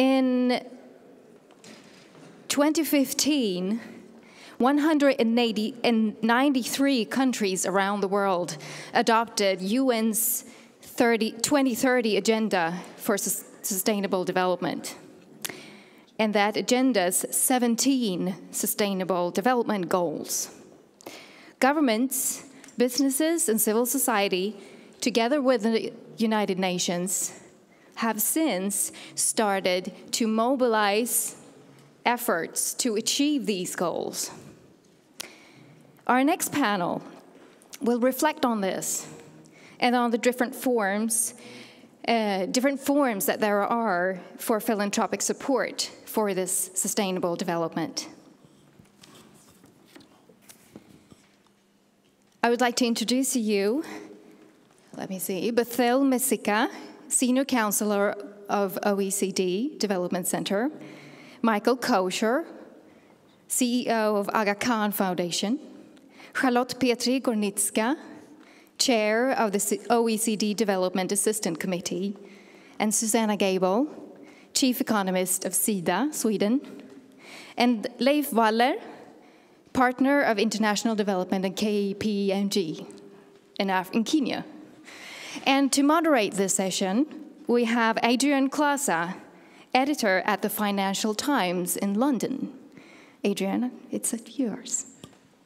In 2015, 193 countries around the world adopted UN's 2030 Agenda for Sustainable Development. And that agenda's 17 Sustainable Development Goals. Governments, businesses, and civil society, together with the United Nations, have since started to mobilize efforts to achieve these goals. Our next panel will reflect on this and on the different forms that there are for philanthropic support for this sustainable development. I would like to introduce to you, Bathylle Missika, Senior Counsellor of OECD Development Centre, Michael Kocher, CEO of Aga Khan Foundation, Petri Gornitzka, Chair of the OECD Development Assistance Committee, and Susanna Gable, Chief Economist of Sida, Sweden, and Leif Waller, Partner of International Development at KPMG in Kenya. And to moderate this session, we have Adrienne Klasa, editor at the Financial Times in London. Adrienne, it's yours.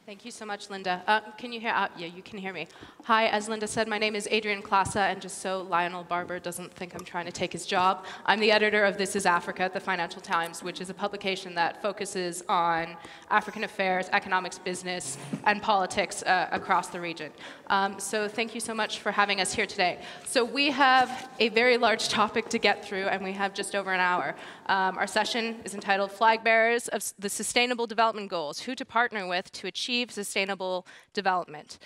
Thank you so much, Linda. Can you hear? Yeah, you can hear me. Hi, as Linda said, my name is Adrienne Klasa, and just so Lionel Barber doesn't think I'm trying to take his job, I'm the editor of This is Africa at the Financial Times, which is a publication that focuses on African affairs, economics, business, and politics across the region. So thank you so much for having us here today. So we have a very large topic to get through, and we have just over an hour. Our session is entitled Flag Bearers of the Sustainable Development Goals, Who to Partner With to Achieve Sustainable Development.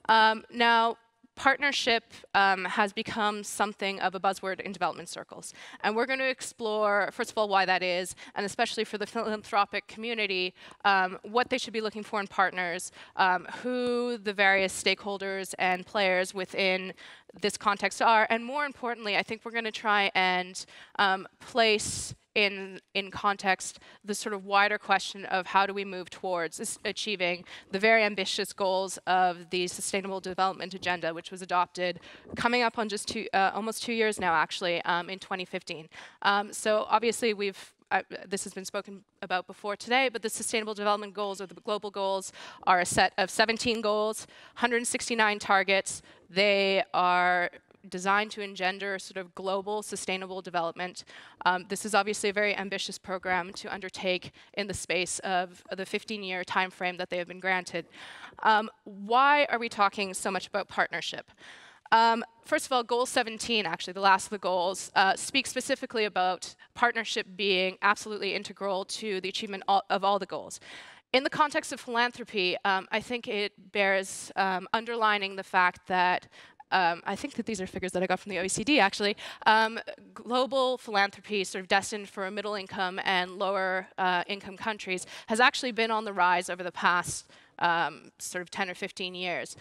Now, partnership has become something of a buzzword in development circles. And we're going to explore, first of all, why that is, and especially for the philanthropic community, what they should be looking for in partners, who the various stakeholders and players within this context are, and more importantly, I think we're going to try and place in context the sort of wider question of how do we move towards achieving the very ambitious goals of the Sustainable Development Agenda, which was adopted coming up on just almost 2 years now, actually, in 2015. So obviously this has been spoken about before today, but the Sustainable Development Goals, or the global goals, are a set of 17 goals, 169 targets. They are designed to engender sort of global sustainable development. This is obviously a very ambitious program to undertake in the space of the 15-year time frame that they have been granted. Why are we talking so much about partnership? First of all, Goal 17, actually, the last of the goals, speaks specifically about partnership being absolutely integral to the achievement of all the goals. In the context of philanthropy, I think it bears underlining the fact that I think that these are figures that I got from the OECD, actually. Global philanthropy, sort of destined for middle income and lower income countries, has actually been on the rise over the past sort of 10 or 15 years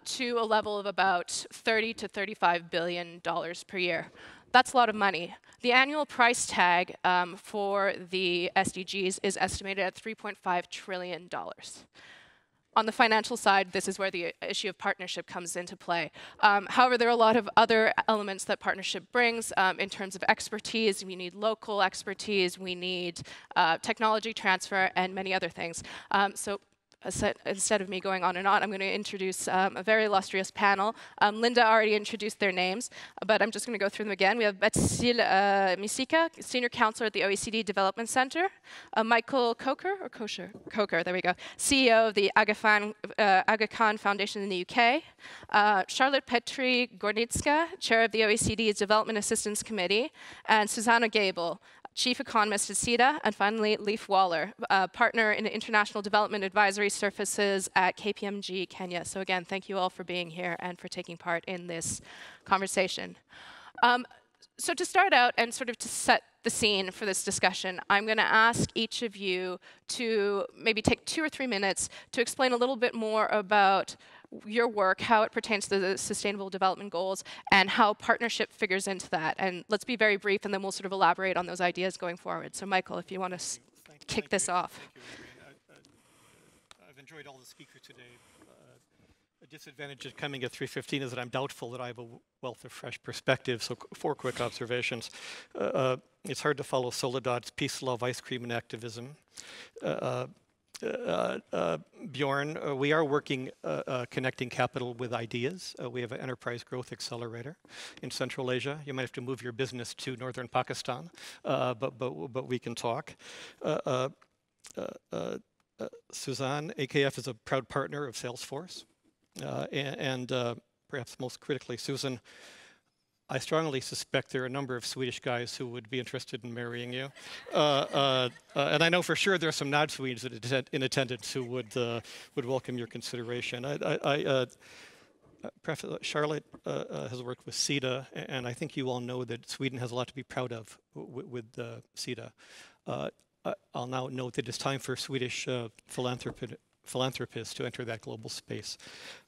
to a level of about $30 to $35 billion per year. That's a lot of money. The annual price tag for the SDGs is estimated at $3.5 trillion. On the financial side, this is where the issue of partnership comes into play. However, there are a lot of other elements that partnership brings in terms of expertise. We need local expertise, we need technology transfer, and many other things. So instead of me going on and on, I'm going to introduce a very illustrious panel. Linda already introduced their names, but I'm just going to go through them again. We have Bathylle Missika, Senior Counsellor at the OECD Development Centre. Michael Kocher, there we go, CEO of the Aga Khan Foundation in the UK. Petri Gornitzka, Chair of the OECD's Development Assistance Committee. And Susanna Gable, Chief Economist at Sida, and finally, Leif Waller, Partner in International Development Advisory Services at KPMG Kenya. So again, thank you all for being here and for taking part in this conversation. So to start out and sort of to set the scene for this discussion, I'm going to ask each of you to maybe take 2 or 3 minutes to explain a little bit more about your work, how it pertains to the Sustainable Development Goals, and how partnership figures into that. And let's be very brief, and then we'll sort of elaborate on those ideas going forward. So Michael, if you want to kick this off. Thank you, Adrienne. I've enjoyed all the speakers today. A disadvantage of coming at 3:15 is that I'm doubtful that I have a wealth of fresh perspective, so 4 quick observations. It's hard to follow Soledad's peace, love, ice cream, and activism. Bjorn, we are working connecting capital with ideas. We have an enterprise growth accelerator in Central Asia. You might have to move your business to northern Pakistan, but we can talk. Suzanne, AKF is a proud partner of Salesforce. And perhaps most critically, Susan, I strongly suspect there are a number of Swedish guys who would be interested in marrying you. And I know for sure there are some non-Swedes in attendance who would welcome your consideration. Charlotte has worked with Sida, and I think you all know that Sweden has a lot to be proud of with Sida. I'll now note that it's time for Swedish philanthropists to enter that global space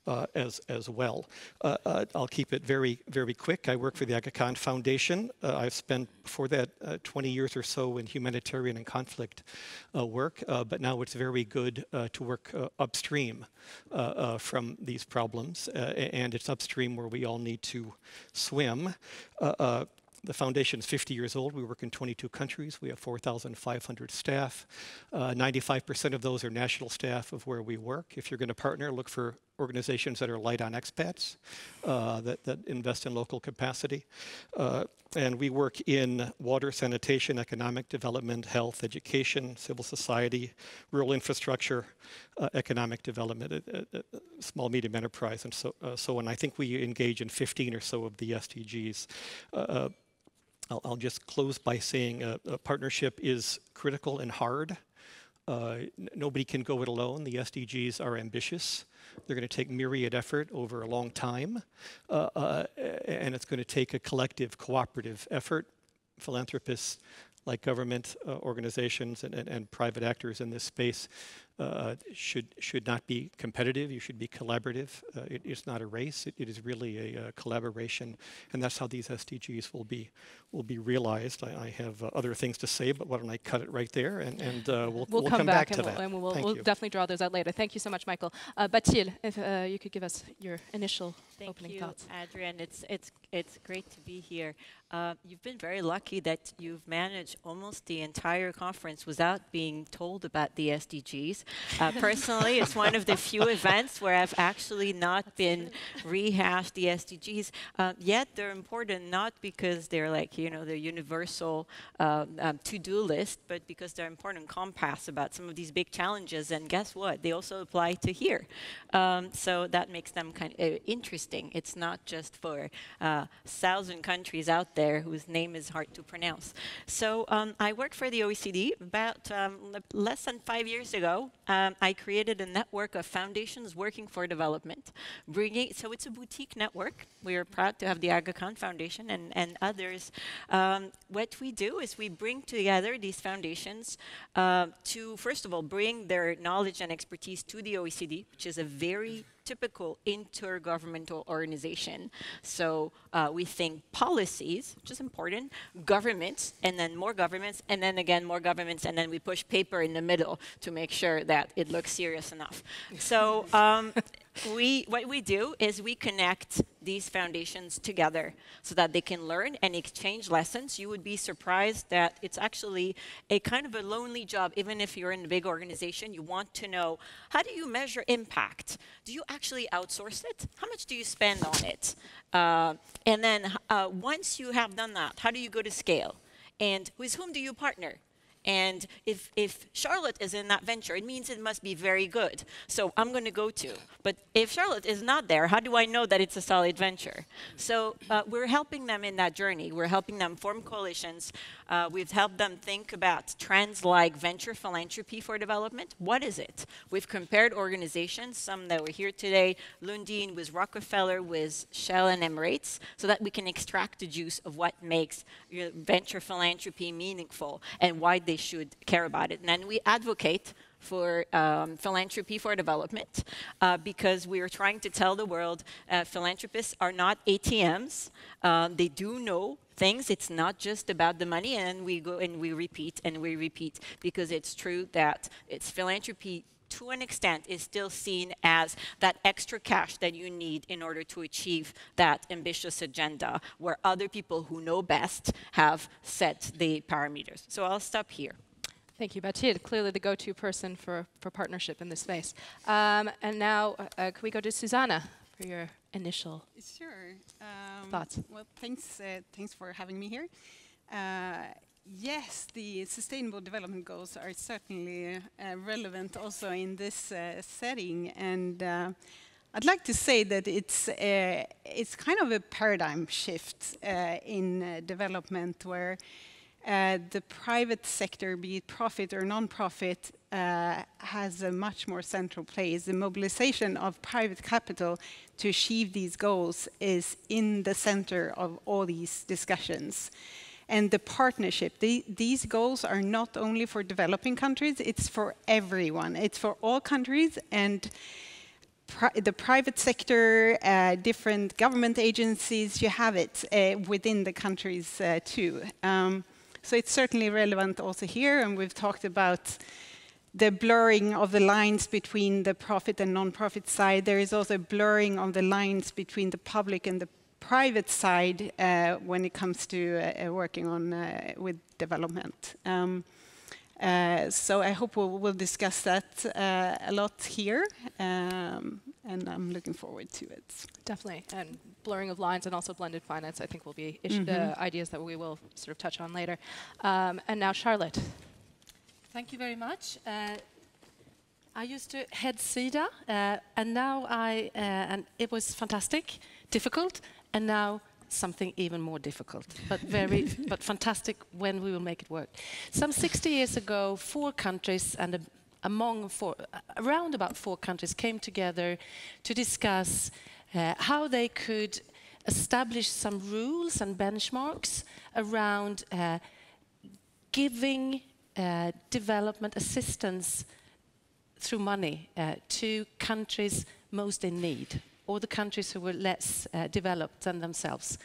as well. I'll keep it very, very quick. I work for the Aga Khan Foundation. I've spent, before that, 20 years or so in humanitarian and conflict work, but now it's very good to work upstream from these problems, and it's upstream where we all need to swim. The foundation is 50 years old. We work in 22 countries. We have 4,500 staff. 95% of those are national staff of where we work. If you're going to partner, look for organizations that are light on expats, that invest in local capacity. And we work in water, sanitation, economic development, health, education, civil society, rural infrastructure, economic development, small, medium enterprise, and so on. I think we engage in 15 or so of the SDGs. I'll just close by saying a partnership is critical and hard. Nobody can go it alone. The SDGs are ambitious. They're going to take myriad effort over a long time. And it's going to take a collective, cooperative effort. Philanthropists, like government organizations and private actors in this space, should not be competitive. You should be collaborative. It is not a race. It is really a collaboration, and that's how these SDGs will be realized. I have other things to say, but why don't I cut it right there, and we'll come back to that. And we'll definitely draw those out later. Thank you so much, Michael. Bathylle, if you could give us your initial opening thoughts. Thank you, Adrienne. It's great to be here. You've been very lucky that you've managed almost the entire conference without being told about the SDGs. Personally, it's one of the few events where I've actually not been rehashed the SDGs. Yet they're important not because they're like, the universal to-do list, but because they're important compass about some of these big challenges. And guess what? They also apply to here. So that makes them kind of interesting. It's not just for 1,000 countries out there whose name is hard to pronounce. So I work for the OECD. About less than 5 years ago, I created a network of foundations working for development. So it's a boutique network. We are proud to have the Aga Khan Foundation and others. What we do is we bring together these foundations to, first of all, bring their knowledge and expertise to the OECD, which is a very typical intergovernmental organization. So we think policies, which is important, governments, and then more governments, and then again more governments, and then we push paper in the middle to make sure that it looks serious enough. So what we do is we connect these foundations together so that they can learn and exchange lessons. You would be surprised that it's actually a kind of a lonely job. Even if you're in a big organization, you want to know, how do you measure impact? Do you actually outsource it? How much do you spend on it? And then once you have done that, how do you go to scale? And with whom do you partner? And if Charlotte is in that venture, it means it must be very good. So I'm going to go to. But if Charlotte is not there, how do I know that it's a solid venture? So we're helping them in that journey. We're helping them form coalitions. We've helped them think about trends like venture philanthropy for development. What is it? We've compared organizations, some that were here today, Lundin with Rockefeller, with Shell and Emirates, so that we can extract the juice of what makes venture philanthropy meaningful and why they should care about it. And then we advocate for Philanthropy for Development, because we are trying to tell the world philanthropists are not ATMs. They do know things. It's not just about the money, and we go and we repeat and we repeat, because it's true that it's philanthropy to an extent is still seen as that extra cash that you need in order to achieve that ambitious agenda, where other people who know best have set the parameters. So I'll stop here. Thank you, Bathylle. Clearly the go-to person for partnership in this space. And now, can we go to Susanna for your initial thoughts? Well, thanks for having me here. Yes, the Sustainable Development Goals are certainly relevant also in this setting, and I'd like to say that it's kind of a paradigm shift in development, where the private sector, be it profit or non-profit, has a much more central place. The mobilization of private capital to achieve these goals is in the center of all these discussions. And the partnership, these goals are not only for developing countries, it's for everyone. It's for all countries, and the private sector, different government agencies, you have it within the countries too. So it's certainly relevant also here, and we've talked about the blurring of the lines between the profit and non-profit side. There is also a blurring of the lines between the public and the private side when it comes to working on with development. So I hope we'll discuss that a lot here, and I'm looking forward to it. Definitely, and blurring of lines and also blended finance, I think, will be ideas that we will sort of touch on later. And now Charlotte. Thank you very much. I used to head Sida, and now and it was fantastic, difficult, and now something even more difficult, but but fantastic when we will make it work. Some 60 years ago, 4 countries and around about 4 countries came together to discuss how they could establish some rules and benchmarks around giving development assistance through money to countries most in need, or the countries who were less developed than themselves.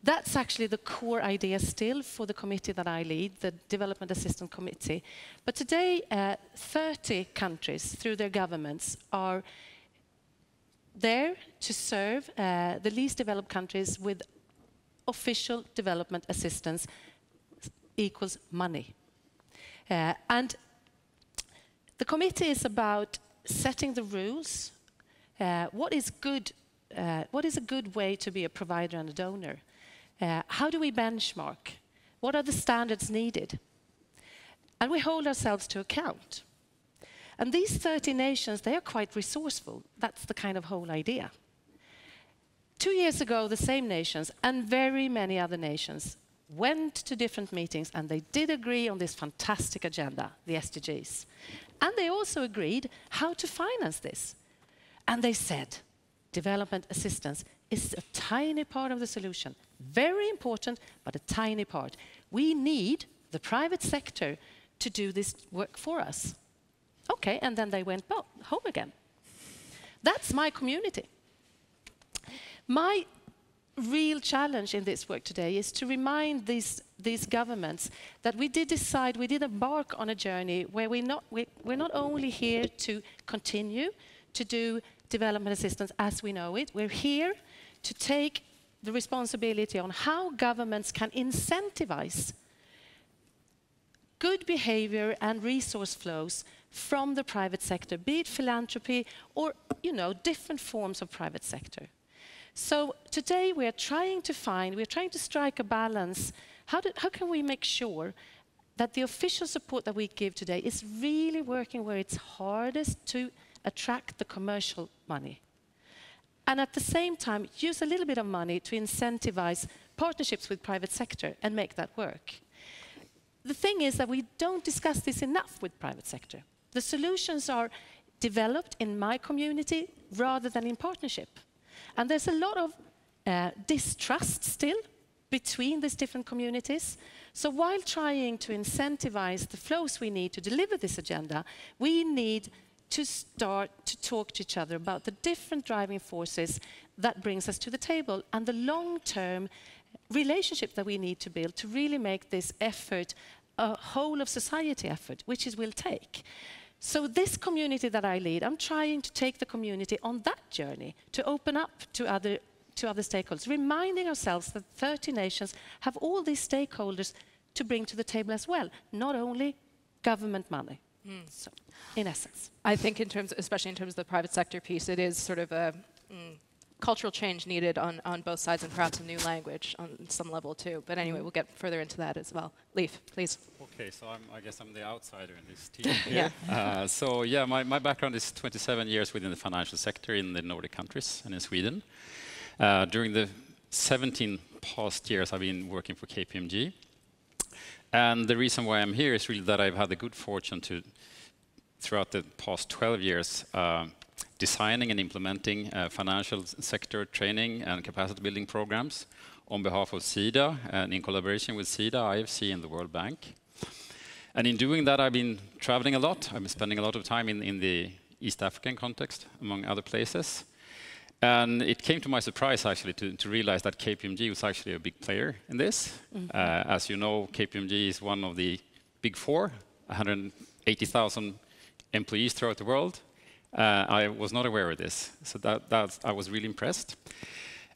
That's actually the core idea still for the committee that I lead, the Development Assistance Committee. But today, 30 countries, through their governments, are there to serve the least developed countries with official development assistance equals money. And the committee is about setting the rules. What is a good way to be a provider and a donor? How do we benchmark? What are the standards needed? And we hold ourselves to account. And these 30 nations, they are quite resourceful. That's the kind of whole idea. 2 years ago, the same nations and very many other nations went to different meetings, and they did agree on this fantastic agenda, the SDGs. And they also agreed how to finance this. And they said, development assistance is a tiny part of the solution. Very important, but a tiny part. We need the private sector to do this work for us. Okay, and then they went home again. That's my community. My real challenge in this work today is to remind these governments that we did decide, we did embark on a journey where we're not only here to continue to do development assistance as we know it, we're here to take the responsibility on how governments can incentivize good behavior and resource flows from the private sector, be it philanthropy or, different forms of private sector. So today we're trying to strike a balance. How can we make sure that the official support that we give today is really working where it's hardest to attract the commercial money? And at the same time, use a little bit of money to incentivize partnerships with private sector and make that work. The thing is that we don't discuss this enough with private sector. The solutions are developed in my community rather than in partnership. And there's a lot of distrust still between these different communities. So while trying to incentivize the flows we need to deliver this agenda, we need to start to talk to each other about the different driving forces that brings us to the table and the long-term relationship that we need to build to really make this effort a whole of society effort, which it will take. So this community that I lead, I'm trying to take the community on that journey, to open up to other stakeholders, reminding ourselves that 30 nations have all these stakeholders to bring to the table as well, not only government money. So, in essence. I think especially in terms of the private sector piece, it is sort of a cultural change needed on both sides, and perhaps a new language on some level too. But anyway, we'll get further into that as well. Leif, please. Okay, so I guess I'm the outsider in this team here. My background is 27 years within the financial sector in the Nordic countries and in Sweden. During the 17 past years, I've been working for KPMG. And the reason why I'm here is really that I've had the good fortune to, throughout the past 12 years, designing and implementing financial sector training and capacity building programs on behalf of Sida and in collaboration with Sida, IFC and the World Bank. And in doing that, I've been traveling a lot. I've been spending a lot of time in the East African context, among other places. And it came to my surprise, actually, to realize that KPMG was actually a big player in this. As you know, KPMG is one of the big four, 180,000 employees throughout the world. I was not aware of this, so I was really impressed.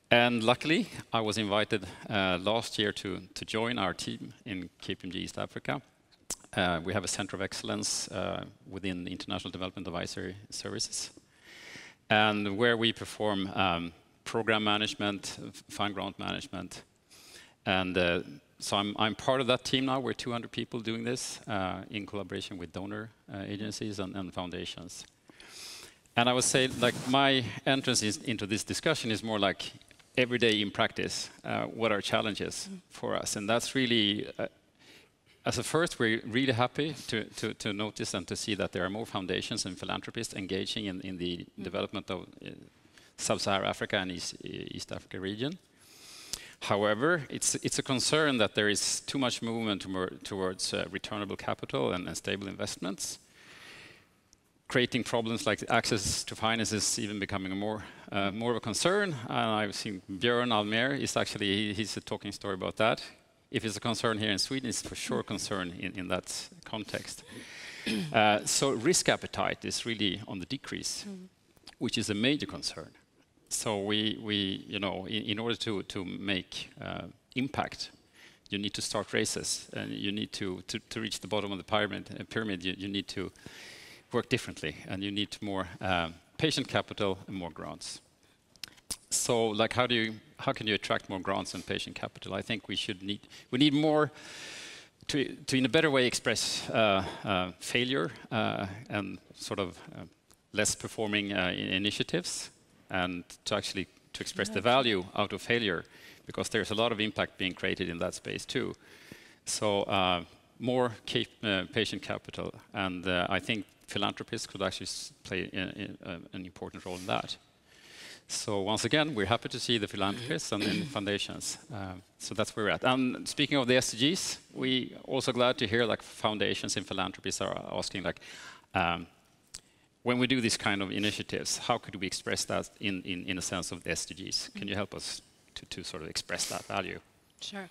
And luckily, I was invited last year to join our team in KPMG East Africa. We have a center of excellence within the International Development Advisory Services, and where we perform program management, fund grant management. And so I'm part of that team now. We're 200 people doing this in collaboration with donor agencies and foundations. And I would say, like, my entrance into this discussion is more like every day in practice, what are challenges for us? And that's really, as a first, we're really happy to notice and to see that there are more foundations and philanthropists engaging in the development of Sub-Saharan Africa and East Africa region. However, it's a concern that there is too much movement towards returnable capital and stable investments, creating problems like access to finance is even becoming more of a concern. And I've seen Björn Almer is actually, he's a talking story about that. If it's a concern here in Sweden, it's for sure a concern in that context. So risk appetite is really on the decrease, which is a major concern. So we you know, in order to make impact, you need to start races, and you need to reach the bottom of the pyramid. You need to work differently, and you need more patient capital and more grants. So, like, how can you attract more grants and patient capital? I think we need more to in a better way express failure and sort of less performing initiatives, and to express the value out of failure, because there's a lot of impact being created in that space too. So more patient capital, and I think philanthropists could actually play an important role in that. So once again, we're happy to see the philanthropists and the foundations. So that's where we're at. And speaking of the SDGs, we also glad to hear, like, foundations and philanthropists are asking, like, when we do this kind of initiatives, how could we express that in a sense of the SDGs? Can you help us to sort of express that value? Sure.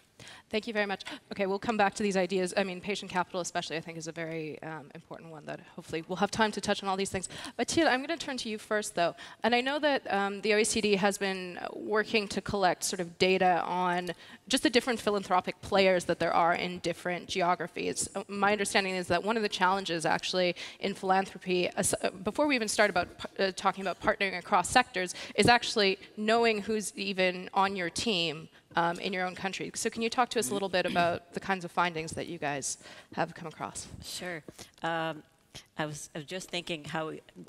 Thank you very much. Okay, we'll come back to these ideas. I mean, patient capital especially, I think, is a very important one that hopefully we'll have time to touch on all these things. Bathylle, I'm going to turn to you first, though. And I know that the OECD has been working to collect sort of data on just the different philanthropic players that there are in different geographies. My understanding is that one of the challenges, actually, in philanthropy, before we even start about talking about partnering across sectors, is actually knowing who's even on your team in your own country. So can you talk to us a little bit about the kinds of findings that you guys have come across? Sure. I was just thinking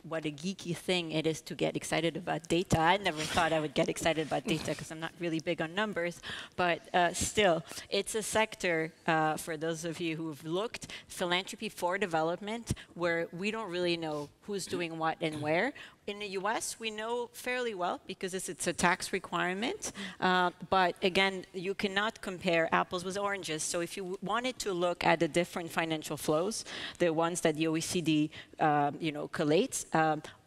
what a geeky thing it is to get excited about data. I never thought I would get excited about data because I'm not really big on numbers, but still, it's a sector, for those of you who've looked, philanthropy for development, where we don't really know who's doing what and where. In the US, we know fairly well because it's a tax requirement. But again, you cannot compare apples with oranges. So if you wanted to look at the different financial flows, the ones that the OECD collates,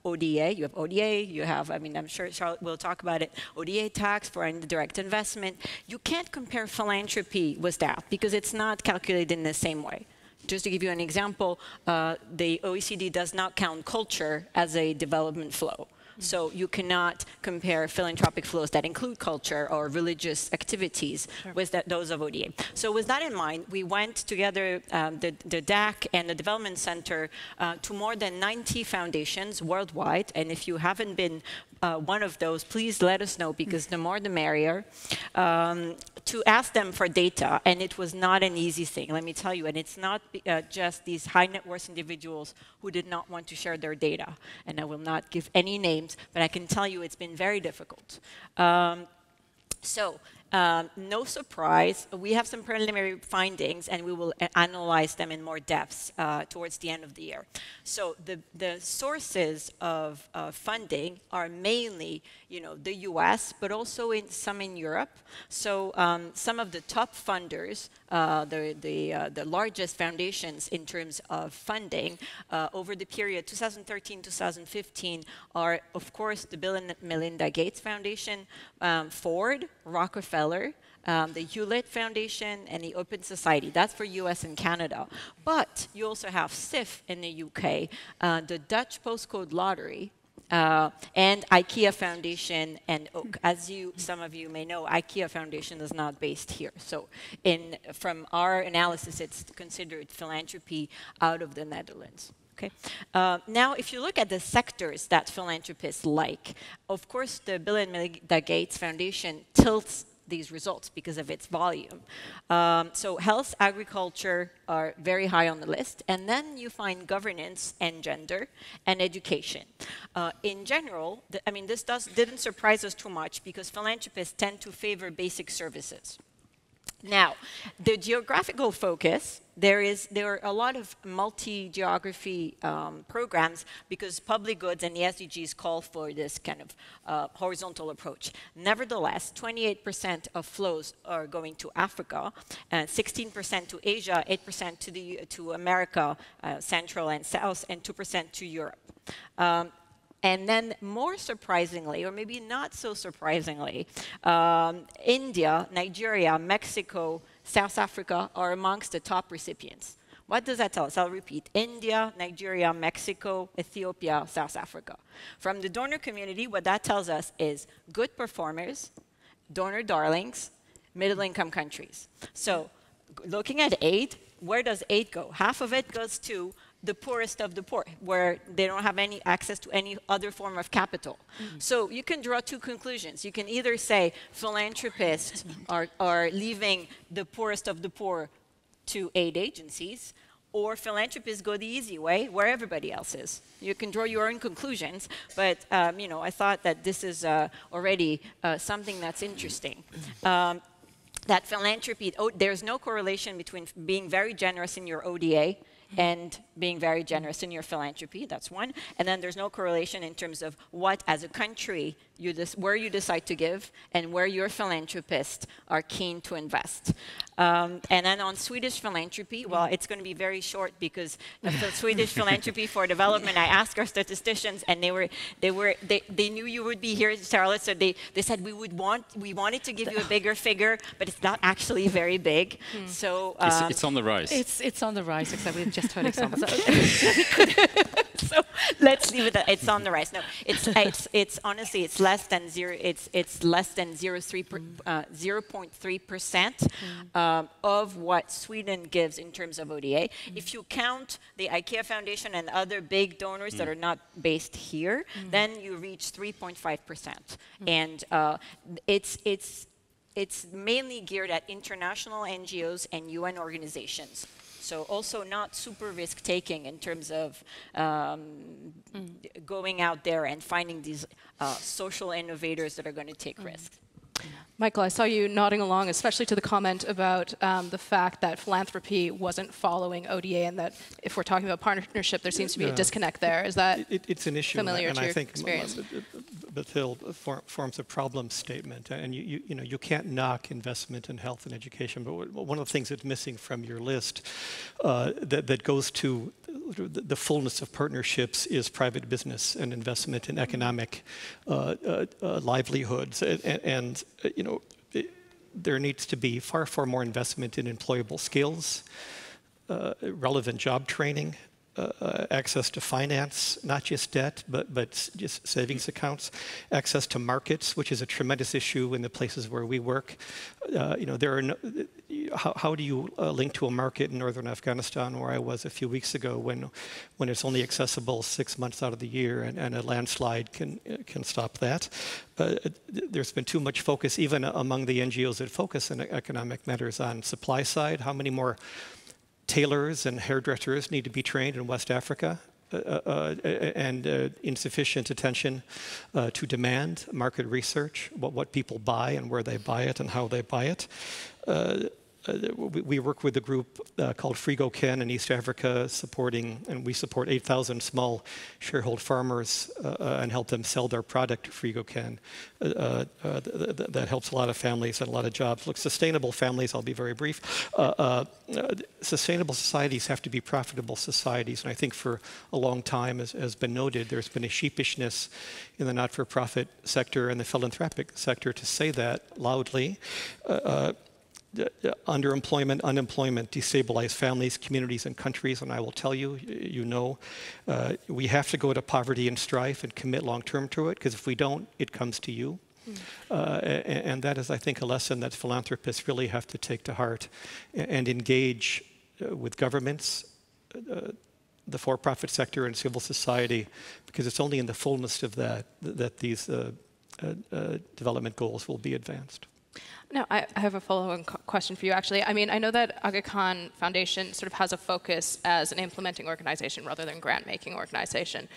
ODA, you have ODA, you have, I mean, I'm sure Charlotte will talk about it, ODA tax for direct investment. You can't compare philanthropy with that because it's not calculated in the same way. Just to give you an example, the OECD does not count culture as a development flow. So you cannot compare philanthropic flows that include culture or religious activities with those of ODA. So with that in mind, we went together, the DAC and the Development Center, to more than 90 foundations worldwide. And if you haven't been one of those, please let us know, because the more the merrier, to ask them for data. And it was not an easy thing, let me tell you. And it's not just these high net worth individuals who did not want to share their data. And I will not give any names, but I can tell you it's been very difficult. No surprise, we have some preliminary findings, and we will analyze them in more depth towards the end of the year. So the sources of funding are mainly, the US, but also some in Europe. So some of the top funders, the largest foundations in terms of funding over the period 2013-2015 are, of course, the Bill and Melinda Gates Foundation, Ford, Rockefeller, the Hewlett Foundation, and the Open Society. That's for US and Canada. But you also have SIF in the UK, the Dutch Postcode Lottery, and IKEA Foundation and Oak. As some of you may know, IKEA Foundation is not based here. So from our analysis, it's considered philanthropy out of the Netherlands. Okay. Now, if you look at the sectors that philanthropists like, of course, the Bill and Melinda Gates Foundation tilts these results because of its volume. So health, agriculture are very high on the list. And then you find governance and gender and education. In general, this didn't surprise us too much because philanthropists tend to favor basic services. Now, the geographical focus, there are a lot of multi-geography programs because public goods and the SDGs call for this kind of horizontal approach. Nevertheless, 28% of flows are going to Africa, 16% to Asia, 8% to America, Central and South, and 2% to Europe. And then more surprisingly, or maybe not so surprisingly, India, Nigeria, Mexico, South Africa are amongst the top recipients. What does that tell us? I'll repeat. India, Nigeria, Mexico, Ethiopia, South Africa. From the donor community, what that tells us is good performers, donor darlings, middle-income countries. So looking at aid, where does aid go? Half of it goes to the poorest of the poor, where they don't have any access to any other form of capital. So you can draw two conclusions. You can either say philanthropists are leaving the poorest of the poor to aid agencies, or philanthropists go the easy way, where everybody else is. You can draw your own conclusions, but I thought that this is already something that's interesting. That philanthropy, there's no correlation between being very generous in your ODA and being very generous in your philanthropy. That's one. And then there's no correlation in terms of what, as a country, where you decide to give and where your philanthropists are keen to invest. And then on Swedish philanthropy, well, it's going to be very short because the Swedish philanthropy for development, I asked our statisticians, and they knew you would be here, Charlotte, so they said we wanted to give you a bigger figure, but it's not actually very big. So it's on the rise. It's on the rise, except we've just heard examples. So let's leave it at it's on the rise. No, it's honestly it's less than 0.3% of what Sweden gives in terms of ODA. If you count the IKEA Foundation and other big donors that are not based here, then you reach 3.5%, and it's mainly geared at international NGOs and UN organizations. So also not super risk-taking in terms of going out there and finding these social innovators that are going to take risks. Michael, I saw you nodding along, especially to the comment about the fact that philanthropy wasn't following ODA, and that if we're talking about partnership, there seems to be a disconnect there. Is that it's an issue, familiar and to I your think experience? Bathylle forms a problem statement, and you can't knock investment in health and education, but one of the things that's missing from your list that goes to the fullness of partnerships is private business and investment in economic livelihoods, and there needs to be far more investment in employable skills, relevant job training, access to finance, not just debt, but just savings accounts, access to markets, which is a tremendous issue in the places where we work. There are how do you link to a market in northern Afghanistan, where I was a few weeks ago, when it's only accessible 6 months out of the year, and a landslide can stop that. There's been too much focus, even among the NGOs that focus on economic matters, on supply side. How many more tailors and hairdressers need to be trained in West Africa, and insufficient attention to demand, market research, what people buy and where they buy it and how they buy it. We work with a group called Frigo-Ken in East Africa, and we support 8,000 small shareholder farmers and help them sell their product to Frigo-Ken. That helps a lot of families and a lot of jobs. Look, sustainable families, I'll be very brief. Sustainable societies have to be profitable societies, and I think for a long time, as has been noted, there's been a sheepishness in the not-for-profit sector and the philanthropic sector to say that loudly. Underemployment, unemployment destabilize families, communities, and countries, and I will tell you, we have to go to poverty and strife and commit long-term to it, because if we don't, it comes to you. And that is, I think, a lesson that philanthropists really have to take to heart and engage with governments, the for-profit sector, and civil society, because it's only in the fullness of that these development goals will be advanced. Now, I have a follow-on question for you, actually. I mean, I know that Aga Khan Foundation sort of has a focus as an implementing organization rather than grant-making organization.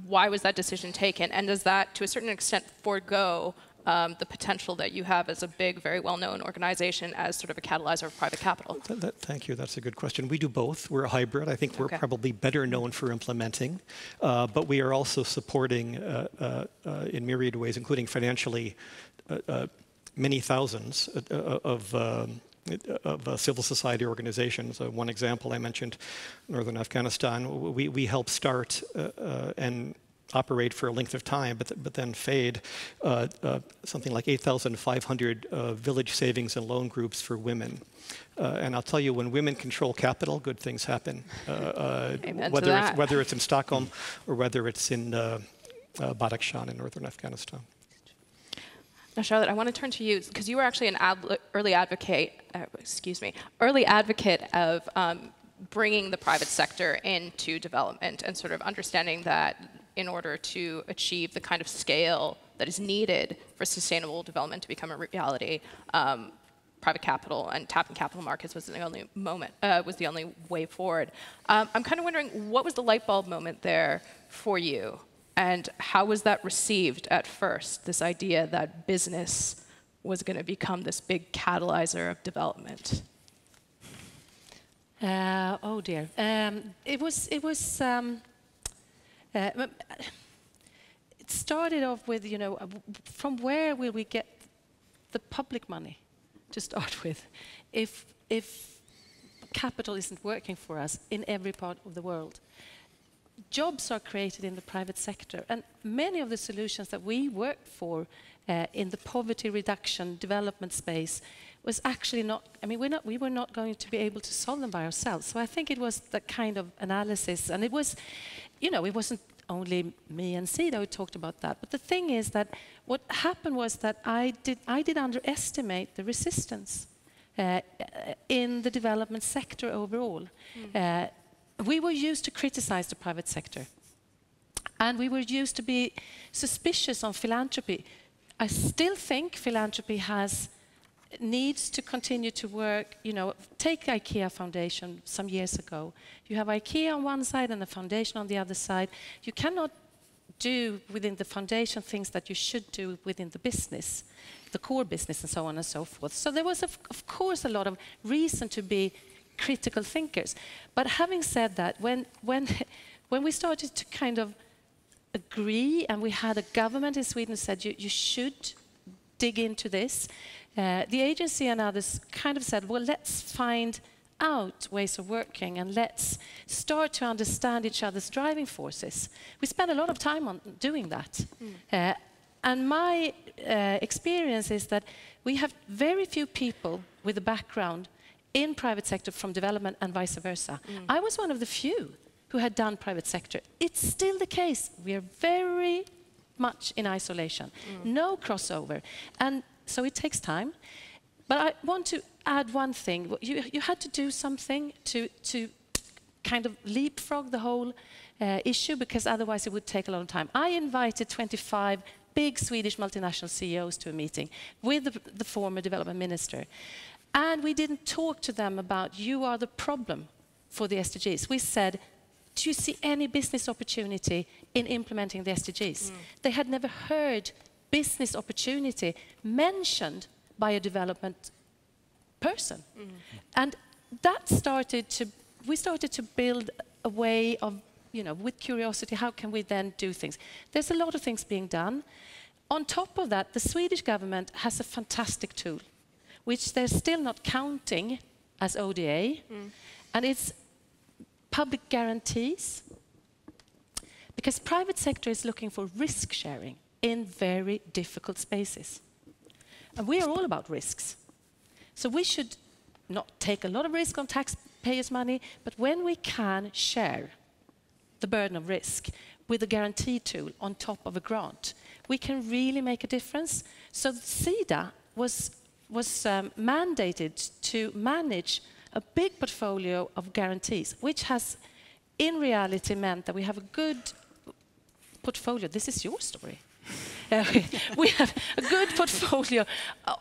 Why was that decision taken? And does that, to a certain extent, forego the potential that you have as a big, very well-known organization as sort of a catalyzer of private capital? Thank you. That's a good question. We do both. We're a hybrid. I think we're probably better known for implementing, but we are also supporting in myriad ways, including financially, many thousands of civil society organizations. One example I mentioned, northern Afghanistan. We help start and operate for a length of time, but then fade something like 8,500 village savings and loan groups for women. And I'll tell you, when women control capital, good things happen. Whether it's in Stockholm or whether it's in Badakhshan in northern Afghanistan. Now, Charlotte, I want to turn to you, because you were actually an early advocate of bringing the private sector into development and sort of understanding that in order to achieve the kind of scale that is needed for sustainable development to become a reality, private capital and tapping capital markets was the only way forward. I'm kind of wondering, what was the light bulb moment there for you? And how was that received at first, this idea that business was going to become this big catalyzer of development? Oh dear. It started off with, from where will we get the public money to start with if capital isn't working for us in every part of the world? Jobs are created in the private sector, and many of the solutions that we worked for in the poverty reduction development space was actually not, we were not going to be able to solve them by ourselves. So I think it was that kind of analysis, and it was, it wasn't only me and Sida who talked about that, but the thing is that what happened was that I did underestimate the resistance in the development sector overall. We were used to criticize the private sector, and we were used to be suspicious on philanthropy. I still think philanthropy needs to continue to work. Take IKEA Foundation some years ago. You have IKEA on one side and the foundation on the other side. You cannot do within the foundation things that you should do within the business. the core business and so on and so forth. So there was, of course, a lot of reason to be critical thinkers. But having said that, when we started to kind of agree, and we had a government in Sweden who said you should dig into this, the agency and others kind of said, well, let's find out ways of working and let's start to understand each other's driving forces. We spent a lot of time on doing that. And my experience is that we have very few people with a background in private sector from development and vice versa. I was one of the few who had done private sector. It's still the case. We are very much in isolation. No crossover. And so it takes time. But I want to add one thing. You had to do something to kind of leapfrog the whole issue, because otherwise it would take a lot of time. I invited 25 big Swedish multinational CEOs to a meeting with the former development minister. And we didn't talk to them about, you are the problem for the SDGs. We said, do you see any business opportunity in implementing the SDGs? They had never heard business opportunity mentioned by a development person. And that we started to build a way of, with curiosity, how can we then do things? There's a lot of things being done. On top of that, the Swedish government has a fantastic tool, which they're still not counting as ODA, and it's public guarantees, because private sector is looking for risk sharing in very difficult spaces. And we are all about risks. So we should not take a lot of risk on taxpayers' money, but when we can share the burden of risk with a guarantee tool on top of a grant, we can really make a difference. So Sida was mandated to manage a big portfolio of guarantees, which has in reality meant that we have a good portfolio. This is your story. We have a good portfolio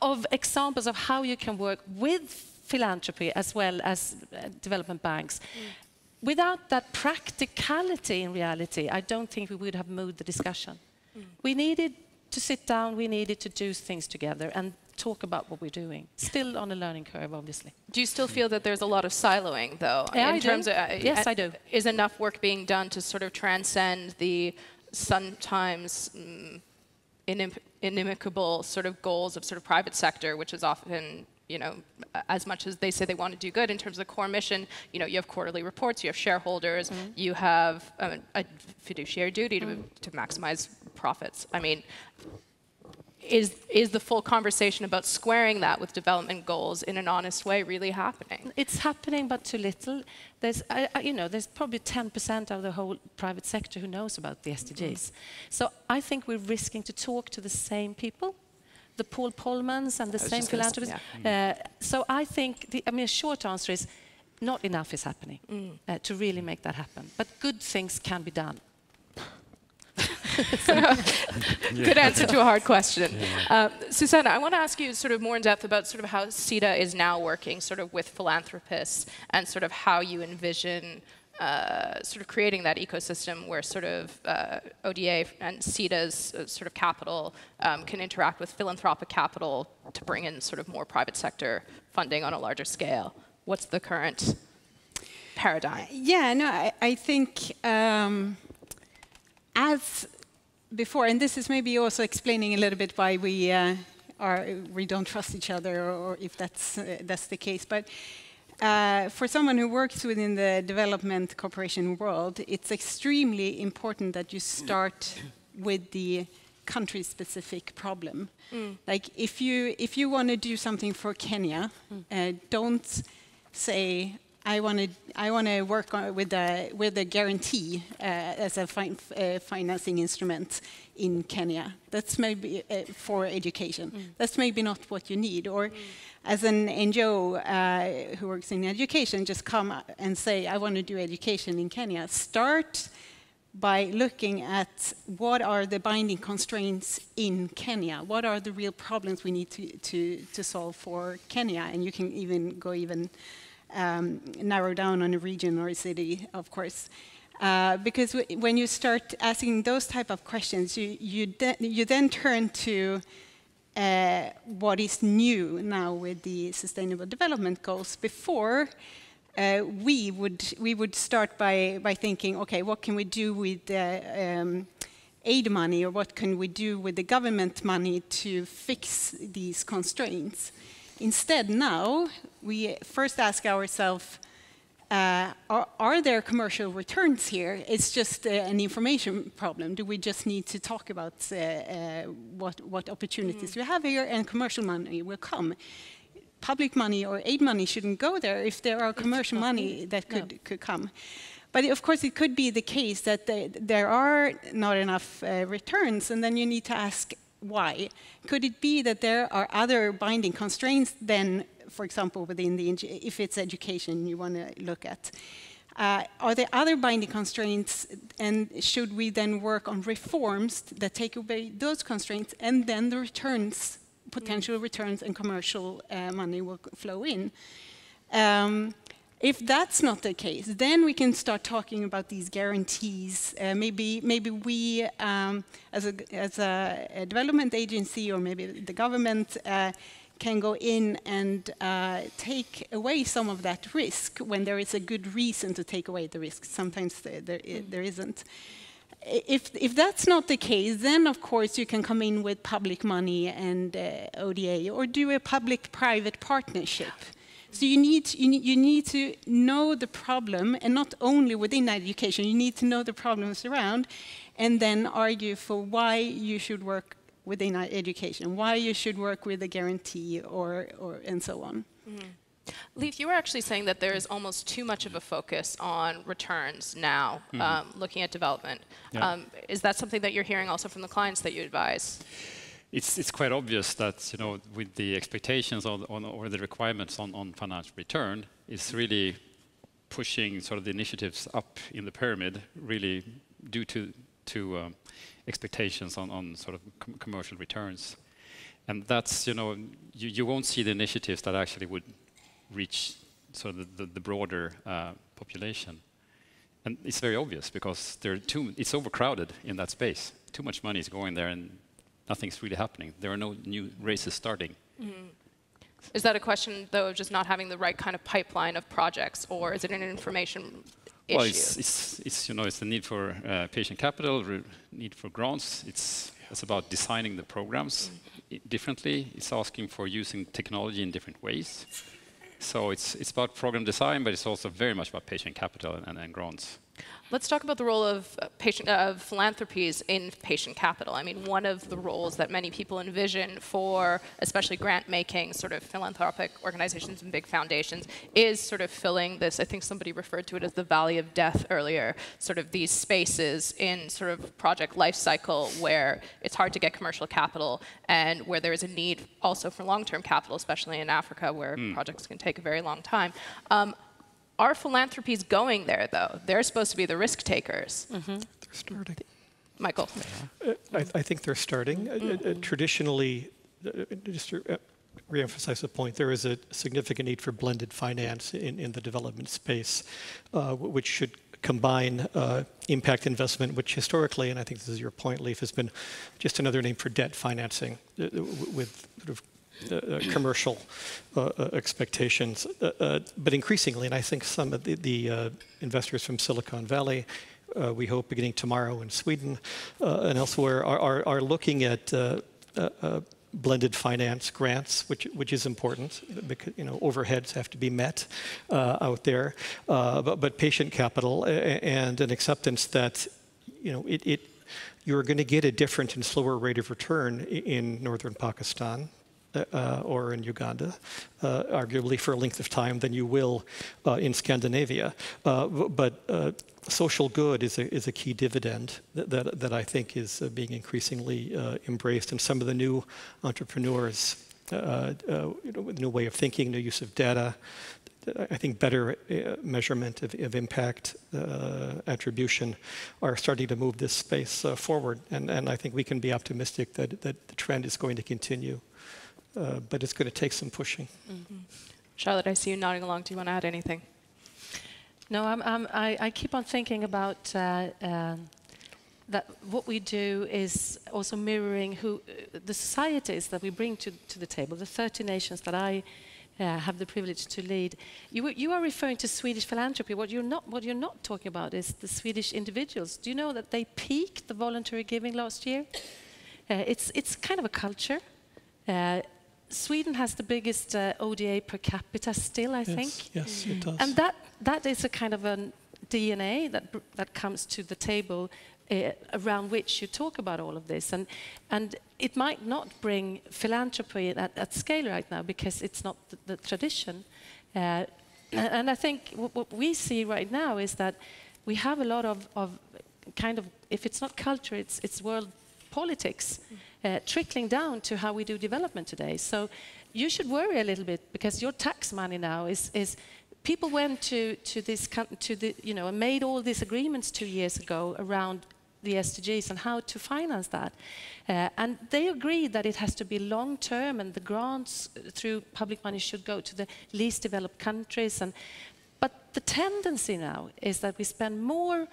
of examples of how you can work with philanthropy as well as development banks. Without that practicality in reality, I don't think we would have moved the discussion. We needed to sit down, we needed to do things together and talk about what we're doing. Still on a learning curve, obviously. Do you still feel that there's a lot of siloing, though? Yeah, in terms of, yes, I do. Is enough work being done to sort of transcend the sometimes inimical sort of goals of sort of private sector, which is often, as much as they say they want to do good in terms of core mission, you have quarterly reports, you have shareholders, you have a fiduciary duty to maximize profits. I mean, is the full conversation about squaring that with development goals in an honest way really happening? It's happening, but too little. There's probably 10% of the whole private sector who knows about the SDGs. So I think we're risking to talk to the same people, the Paul Polmans and the same philanthropists. So I think, a short answer is not enough is happening to really make that happen. But good things can be done. Good answer to a hard question. Susanna, I want to ask you sort of more in depth about sort of how Sida is now working sort of with philanthropists and sort of how you envision sort of creating that ecosystem where sort of ODA and Sida's sort of capital can interact with philanthropic capital to bring in sort of more private sector funding on a larger scale. What's the current paradigm? I think as before, and this is maybe also explaining a little bit why we don't trust each other, or if that's the case. But for someone who works within the development cooperation world, it's extremely important that you start with the country-specific problem. Like if you want to do something for Kenya, don't say, I want to work with a guarantee as a financing instrument in Kenya. That's maybe for education. That's maybe not what you need. Or as an NGO who works in education, just come and say, I want to do education in Kenya. Start by looking at what are the binding constraints in Kenya. What are the real problems we need to solve for Kenya? And you can even go narrow down on a region or a city, of course. Because when you start asking those type of questions, you then turn to what is new now with the Sustainable Development Goals. Before, we would start by thinking, okay, what can we do with aid money, or what can we do with the government money to fix these constraints? Instead, now, we first ask ourselves, are there commercial returns here? It's just an information problem. Do we just need to talk about what opportunities we have here, and commercial money will come? Public money or aid money shouldn't go there if there are commercial money that could come. But of course, it could be the case that there are not enough returns, and then you need to ask why. Could it be that there are other binding constraints than, for example, within if it's education you want to look at? Are there other binding constraints, and should we then work on reforms that take away those constraints, and then the returns, potential returns and commercial money will flow in? If that's not the case, then we can start talking about these guarantees. Maybe we, as a development agency, or maybe the government, can go in and take away some of that risk when there is a good reason to take away the risk. Sometimes there isn't. If that's not the case, then of course you can come in with public money and ODA, or do a public-private partnership. So you need to know the problem, and not only within education, you need to know the problems around, and then argue for why you should work within education, why you should work with a guarantee, or and so on. Mm-hmm. Leif, you were actually saying that there is almost too much of a focus on returns now, looking at development. Yeah. Is that something that you're hearing also from the clients that you advise? It's quite obvious that, you know, with the expectations or the requirements on financial return, it's really pushing sort of the initiatives up in the pyramid, really due to expectations on sort of commercial returns. And that's, you know, you won't see the initiatives that actually would reach sort of the broader population. And it's very obvious, because it's overcrowded in that space. Too much money is going there, and nothing's really happening. There are no new races starting. Mm-hmm. Is that a question, though, of just not having the right kind of pipeline of projects, or is it an information issue? Well, it's you know, it's the need for patient capital, need for grants. It's about designing the programs differently. It's asking for using technology in different ways. So it's about program design, but it's also very much about patient capital and grants. Let's talk about the role of philanthropies in patient capital. I mean, one of the roles that many people envision for, especially grant-making sort of philanthropic organizations and big foundations, is sort of filling this, I think somebody referred to it as the valley of death earlier, sort of these spaces in sort of project life cycle where it's hard to get commercial capital, and where there is a need also for long-term capital, especially in Africa, where projects can take a very long time. Are philanthropies going there, though? They're supposed to be the risk takers. Mm-hmm. They're starting. Michael. I think they're starting. Traditionally, just to reemphasize the point, there is a significant need for blended finance in the development space, which should combine impact investment, which historically, and I think this is your point, Leif, has been just another name for debt financing, with sort of commercial expectations, but increasingly, and I think some of the investors from Silicon Valley, we hope beginning tomorrow in Sweden and elsewhere, are looking at blended finance grants, which is important, because, you know, overheads have to be met out there, but patient capital and an acceptance that, you know, you're going to get a different and slower rate of return in northern Pakistan. Or in Uganda, arguably for a length of time, than you will in Scandinavia. But social good is a key dividend that I think is being increasingly embraced. And some of the new entrepreneurs, new way of thinking, new use of data, I think better measurement of impact attribution are starting to move this space forward. And I think we can be optimistic that the trend is going to continue. But it's going to take some pushing. Mm-hmm. Charlotte, I see you nodding along. Do you want to add anything? No, I keep on thinking about that what we do is also mirroring who the societies that we bring to the table, the 30 nations that I have the privilege to lead. You are referring to Swedish philanthropy. What you're not talking about is the Swedish individuals. Do you know that they peaked the voluntary giving last year? It's kind of a culture. Sweden has the biggest ODA per capita still, I think. Yes, it does. And that is a kind of a DNA that comes to the table around which you talk about all of this. And it might not bring philanthropy at scale right now because it's not the tradition. And I think what we see right now is that we have a lot of kind of, if it's not culture, it's world politics trickling down to how we do development today. So you should worry a little bit because your tax money now is people went to this and made all these agreements 2 years ago around the SDGs and how to finance that. And they agreed that it has to be long term and the grants through public money should go to the least developed countries. But the tendency now is that we spend more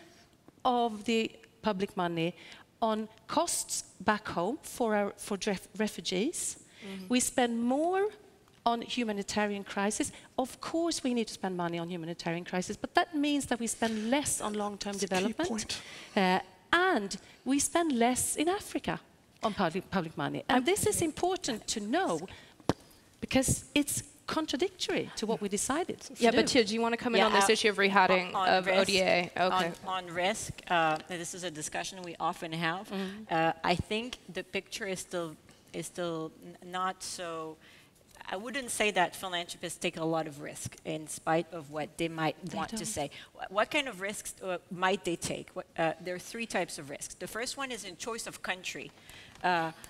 of the public money on costs back home for refugees. Mm-hmm. We spend more on humanitarian crisis. Of course we need to spend money on humanitarian crisis, but that means that we spend less on long-term development. And we spend less in Africa on public money. And this is important to know because it's contradictory to what we decided. Yeah, but do you want to come in on this issue of rehatting of risk, ODA? Okay. On risk, this is a discussion we often have. I think the picture is still not so. I wouldn't say that philanthropists take a lot of risk in spite of what they might want to say. What kind of risks might they take? There are 3 types of risks. The first one is in choice of country.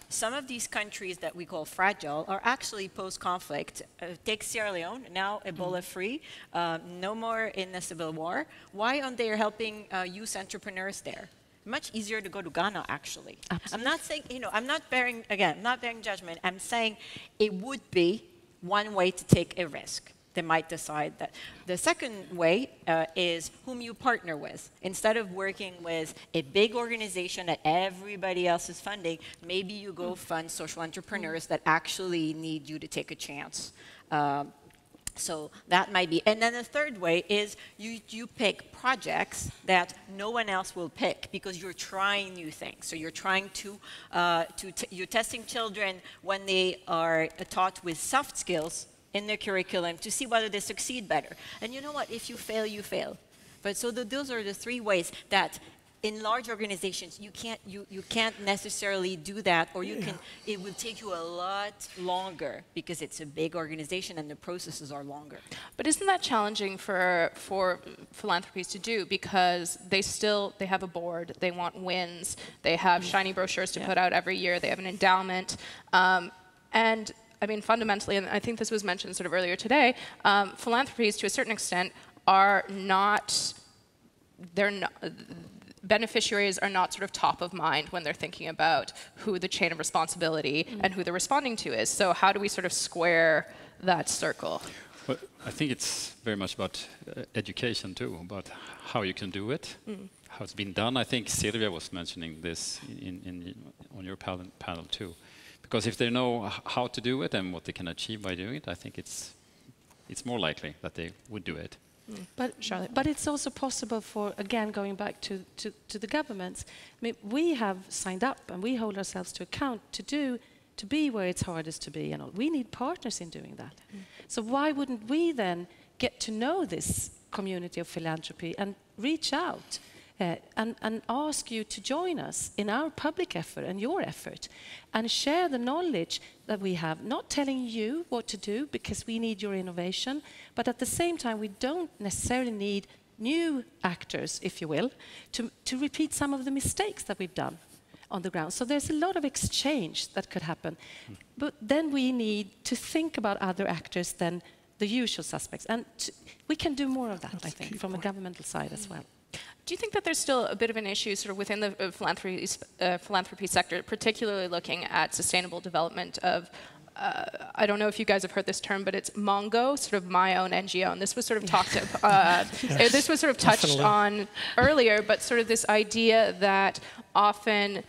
Some of these countries that we call fragile are actually post-conflict. Take Sierra Leone, now Ebola-free, no more in a civil war. Why aren't they helping youth entrepreneurs there? Much easier to go to Ghana, actually. Absolutely. I'm not saying, I'm not bearing judgment. I'm saying it would be one way to take a risk. They might decide that. The second way is whom you partner with. Instead of working with a big organization that everybody else is funding, maybe you go fund social entrepreneurs that actually need you to take a chance. So that might be. And then the third way is you pick projects that no one else will pick because you're trying new things. So you're trying you're testing children when they are taught with soft skills in their curriculum to see whether they succeed better. And you know what? If you fail, you fail. But so those are the 3 ways that in large organizations you can't necessarily do that, or it will take you a lot longer because it's a big organization and the processes are longer. But isn't that challenging for philanthropies to do because they have a board, they want wins, they have shiny brochures to put out every year, they have an endowment, and I mean fundamentally, and I think this was mentioned sort of earlier today, philanthropies to a certain extent are not. Beneficiaries are not sort of top of mind when they're thinking about who the chain of responsibility and who they're responding to is. So how do we sort of square that circle? Well, I think it's very much about education too, about how you can do it, how it's been done. I think Silvia was mentioning this on your panel too. Because if they know how to do it and what they can achieve by doing it, I think it's more likely that they would do it. But it's also possible for, again, going back to the governments. I mean, we have signed up and we hold ourselves to account to be where it's hardest to be and all. We need partners in doing that. So why wouldn't we then get to know this community of philanthropy and reach out and ask you to join us in our public effort and your effort and share the knowledge that we have, not telling you what to do because we need your innovation, but at the same time we don't necessarily need new actors, if you will, to repeat some of the mistakes that we've done on the ground. So there's a lot of exchange that could happen. But then we need to think about other actors than the usual suspects. And we can do more of that, I think, from a governmental side as well. Do you think that there's still a bit of an issue sort of within the philanthropy sector, particularly looking at sustainable development of I don't know if you guys have heard this term, but it's Mongo, sort of my own NGO, and this was sort of talked yes, this was sort of touched definitely on earlier, but sort of this idea that often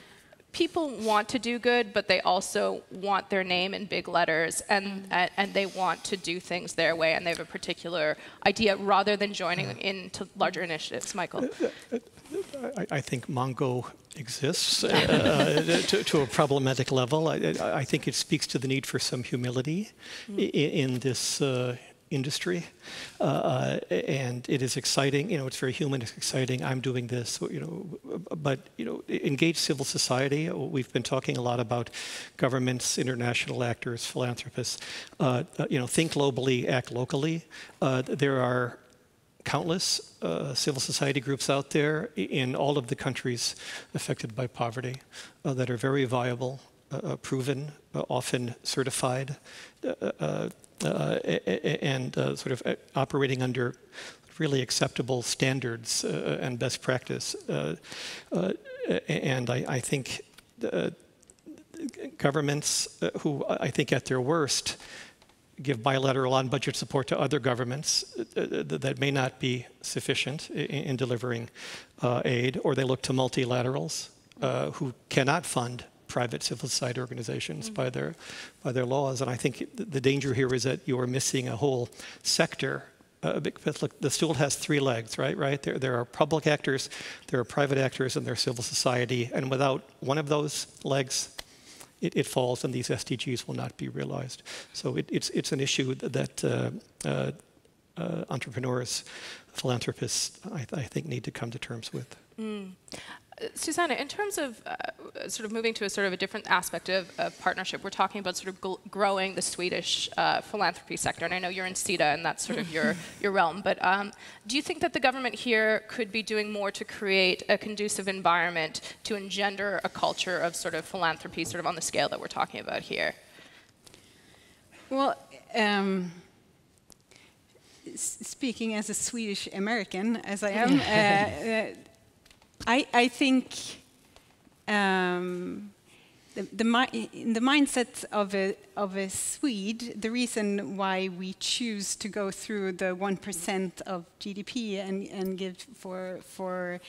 people want to do good, but they also want their name in big letters, and they want to do things their way, and they have a particular idea rather than joining into larger initiatives. Michael? I think Mongo exists to a problematic level. I think it speaks to the need for some humility in this industry, and it is exciting. You know, it's very human. It's exciting. I'm doing this. You know, but you know, engage civil society. We've been talking a lot about governments, international actors, philanthropists. You know, think globally, act locally. There are countless civil society groups out there in all of the countries affected by poverty that are very viable, proven, often certified, and sort of operating under really acceptable standards and best practice. And I think governments who I think at their worst give bilateral on-budget support to other governments that may not be sufficient in delivering aid, or they look to multilaterals who cannot fund private civil society organizations by their laws. And I think the danger here is that you are missing a whole sector. Because look, the stool has three legs, right? There are public actors, there are private actors, and there's civil society. And without one of those legs, it falls, and these SDGs will not be realized. So it's an issue that entrepreneurs, philanthropists, I think, need to come to terms with. Susanna, in terms of sort of moving to a sort of a different aspect of partnership, we're talking about sort of growing the Swedish philanthropy sector, and I know you're in Sida, and that's sort of your realm. But do you think that the government here could be doing more to create a conducive environment to engender a culture of sort of philanthropy, sort of on the scale that we're talking about here? Well, speaking as a Swedish American, as I am. I think in the mindset of a Swede, the reason why we choose to go through the 1% of GDP and give for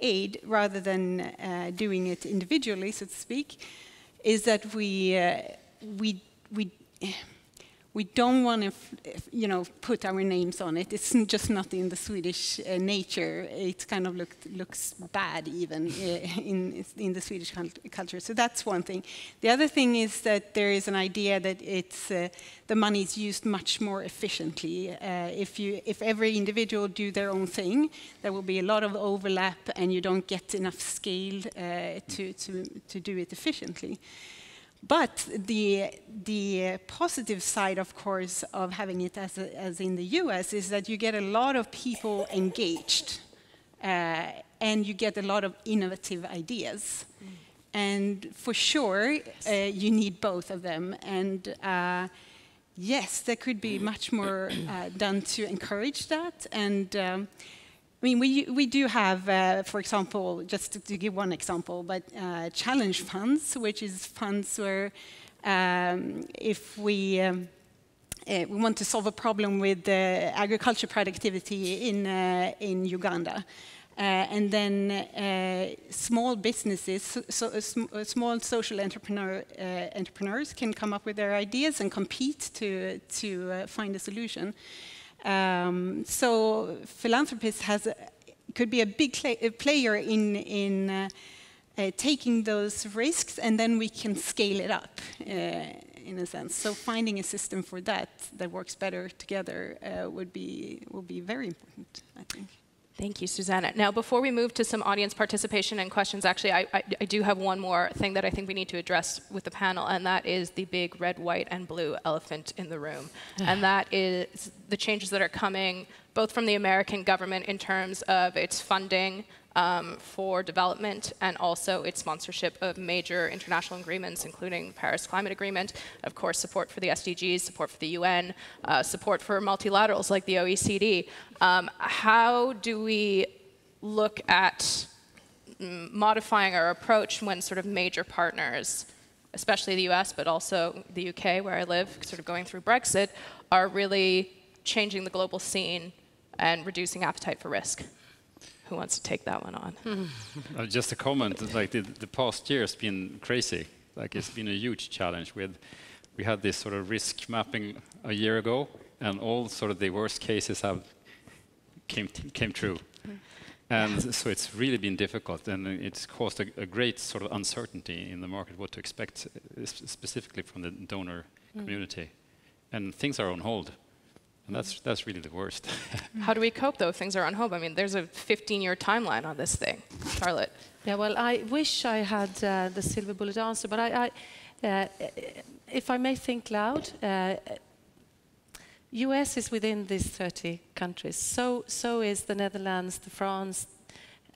aid rather than doing it individually, so to speak, is that we don't want to, put our names on it. It's just not in the Swedish nature. It kind of looks bad even in the Swedish culture. So that's one thing. The other thing is that there is an idea that the money is used much more efficiently. If every individual do their own thing, there will be a lot of overlap, and you don't get enough scale to do it efficiently. But the positive side, of course, of having it as in the US is that you get a lot of people engaged, and you get a lot of innovative ideas. And for sure, you need both of them. And yes, there could be much more done to encourage that. And I mean, we do have, for example, just to give one example, but challenge funds, which is funds where if we want to solve a problem with agriculture productivity in Uganda, and then small businesses, small social entrepreneurs can come up with their ideas and compete to find a solution. So philanthropists could be a big player in taking those risks, and then we can scale it up in a sense. So finding a system for that works better together will be very important, I think. Thank you, Susanna. Now, before we move to some audience participation and questions, actually, I do have one more thing that I think we need to address with the panel, and that is the big red, white, and blue elephant in the room. And that is the changes that are coming both from the American government in terms of its funding for development, and also its sponsorship of major international agreements, including the Paris Climate Agreement, of course, support for the SDGs, support for the UN, support for multilaterals like the OECD. How do we look at modifying our approach when sort of major partners especially the US, but also the UK, where I live, sort of going through Brexit, are really changing the global scene and reducing appetite for risk? Who wants to take that one on? Just a comment, like the past year has been crazy. Like it's been a huge challenge. We had this sort of risk mapping a year ago, and all sort of the worst cases came true. And so it's really been difficult, and it's caused a great sort of uncertainty in the market what to expect, specifically from the donor community. And things are on hold. And that's really the worst. How do we cope, though, if things are on hold? I mean, there's a 15-year timeline on this thing. Charlotte? Yeah, well, I wish I had the silver bullet answer, but if I may think loud, US is within these 30 countries. So is the Netherlands, the France,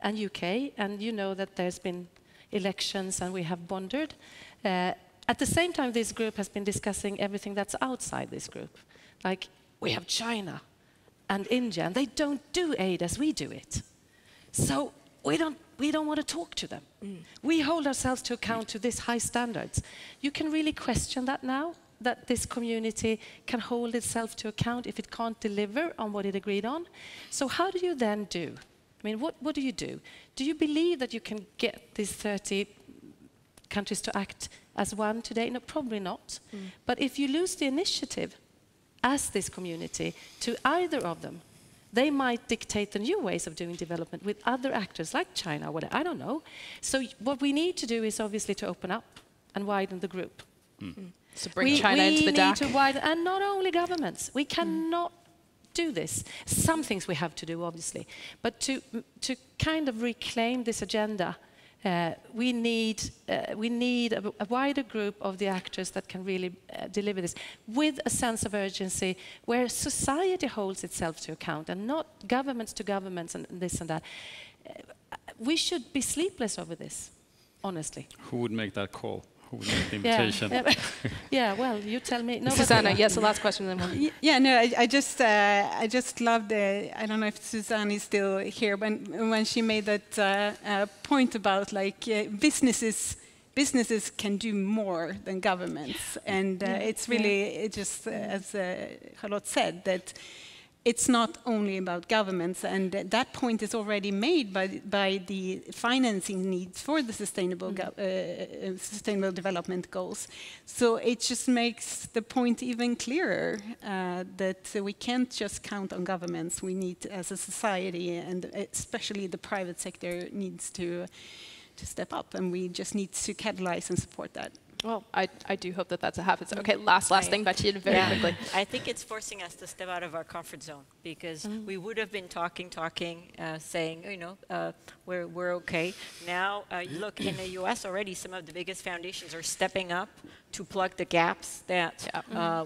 and UK. And you know that there's been elections and we have pondered. At the same time, this group has been discussing everything that's outside this group. Like, we have China and India, and they don't do aid as we do it. So we don't want to talk to them. We hold ourselves to account to these high standards. You can really question that now, that this community can hold itself to account if it can't deliver on what it agreed on. So how do you then do? I mean, what do you do? Do you believe that you can get these 30 countries to act as one today? No, probably not. But if you lose the initiative as this community to either of them, they might dictate the new ways of doing development with other actors like China or whatever, I don't know. So what we need to do is obviously to open up and widen the group. So bring China into the DAC. We need to widen, and not only governments. We cannot do this. Some things we have to do, obviously. But to kind of reclaim this agenda, we need a wider group of the actors that can really deliver this with a sense of urgency where society holds itself to account and not governments to governments and this and that. We should be sleepless over this, honestly. Who would make that call? Who would make the invitation? Yeah, well, you tell me. No, Susanna, yes, the last question. Then yeah, no, I just loved I don't know if Susanna is still here, when she made that point about like businesses can do more than governments, and it's really just as Charlotte said, that it's not only about governments, and that point is already made by the financing needs for the sustainable development goals. So it just makes the point even clearer that we can't just count on governments. We need, as a society, and especially the private sector, needs to step up, and we just need to catalyze and support that. Well, I do hope that that's a happens. Okay, last thing, Bathylle, very quickly. I think it's forcing us to step out of our comfort zone, because we would have been talking, saying, you know, we're okay. Now, look, in the US already, some of the biggest foundations are stepping up to plug the gaps that,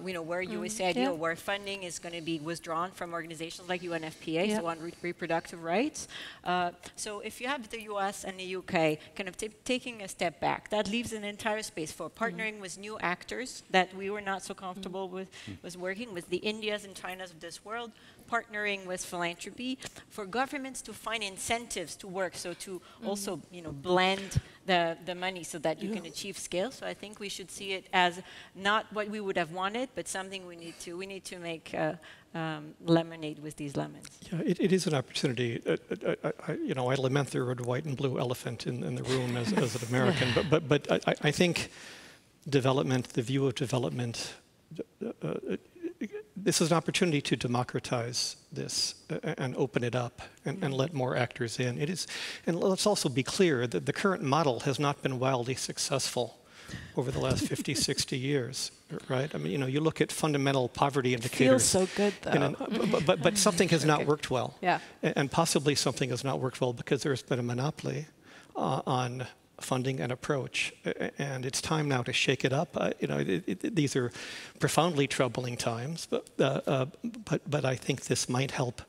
you know, where USAID, where funding is going to be withdrawn from organizations like UNFPA, so on reproductive rights. So if you have the US and the UK kind of taking a step back, that leaves an entire space for partnering with new actors that we were not so comfortable with, working with the Indias and Chinas of this world, partnering with philanthropy, for governments to find incentives to work, so to also, you know, blend the money so that you can achieve scale. So I think we should see it as not what we would have wanted, but something we need to make lemonade with these lemons. Yeah, it is an opportunity. You know, I lament the red, white, and blue elephant in the room as an American, but I think development, the view of development, this is an opportunity to democratize this and open it up and let more actors in. It is, and let's also be clear that the current model has not been wildly successful over the last 50, 60 years, right? I mean, you know, you look at fundamental poverty indicators. Feels so good, though. But something has not worked well. Yeah. And possibly something has not worked well because there's been a monopoly on funding and approach, and it's time now to shake it up. You know, these are profoundly troubling times, but I think this might help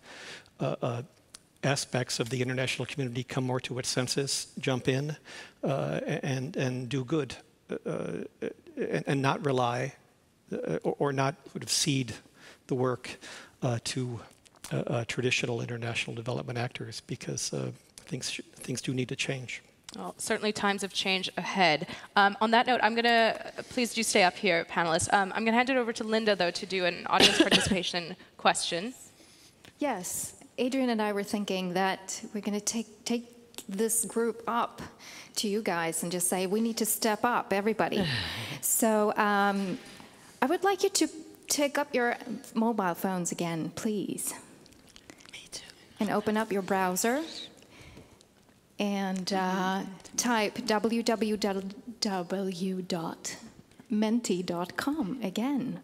aspects of the international community come more to its senses, jump in, and do good, and not rely or not sort of cede the work to traditional international development actors, because things do need to change. Well, certainly times of change ahead. On that note, I'm going to, please do stay up here, panelists. I'm going to hand it over to Linda, though, to do an audience participation question. Yes, Adrienne and I were thinking that we're going to take this group up to you guys and just say, we need to step up, everybody. So I would like you to take up your mobile phones again, please. Me too. And open up your browser and type www.menti.com again.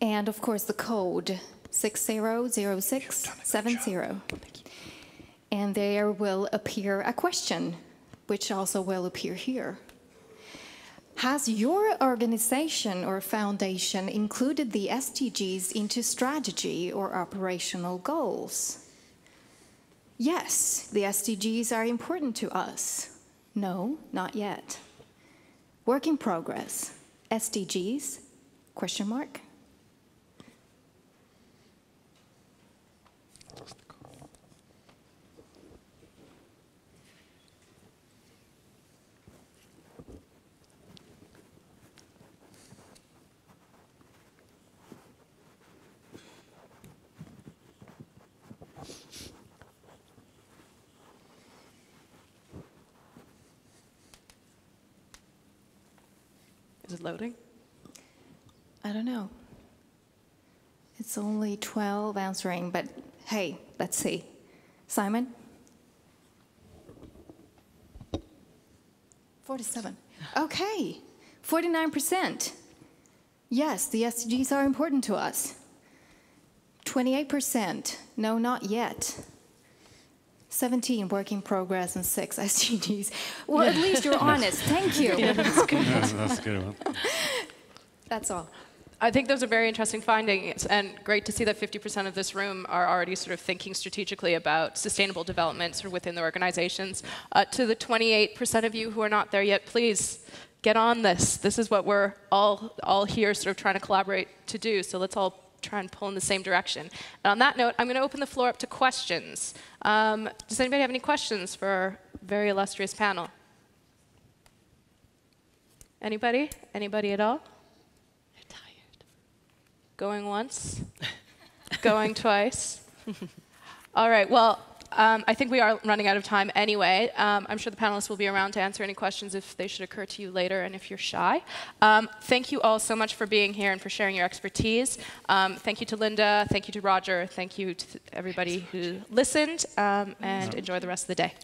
And of course the code 600670. And there will appear a question, which also will appear here. Has your organization or foundation included the SDGs into strategy or operational goals? Yes, the SDGs are important to us. No, not yet. Work in progress. SDGs? Question mark. Is it loading? I don't know. It's only 12 answering, but hey, let's see. Simon? 47. Okay, 49%. Yes, the SDGs are important to us. 28%, no, not yet. 17, work in progress, and 6 SDGs. Well, at least you're honest. Thank you. Yeah, that's good. That's a good one. That's all. I think those are very interesting findings, and great to see that 50% of this room are already sort of thinking strategically about sustainable development sort of within their organizations. To the 28% of you who are not there yet, please get on this. This is what we're all here sort of trying to collaborate to do, so let's all try and pull in the same direction. And on that note, I'm going to open the floor up to questions. Does anybody have any questions for our very illustrious panel? Anybody? Anybody at all? They're tired. Going once? Going twice? All right, well, I think we are running out of time anyway. I'm sure the panelists will be around to answer any questions if they should occur to you later and if you're shy. Thank you all so much for being here and for sharing your expertise. Thank you to Linda, thank you to Roger, thank you to everybody who listened, and enjoy the rest of the day.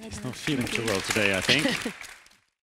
It's not feeling too well today, I think.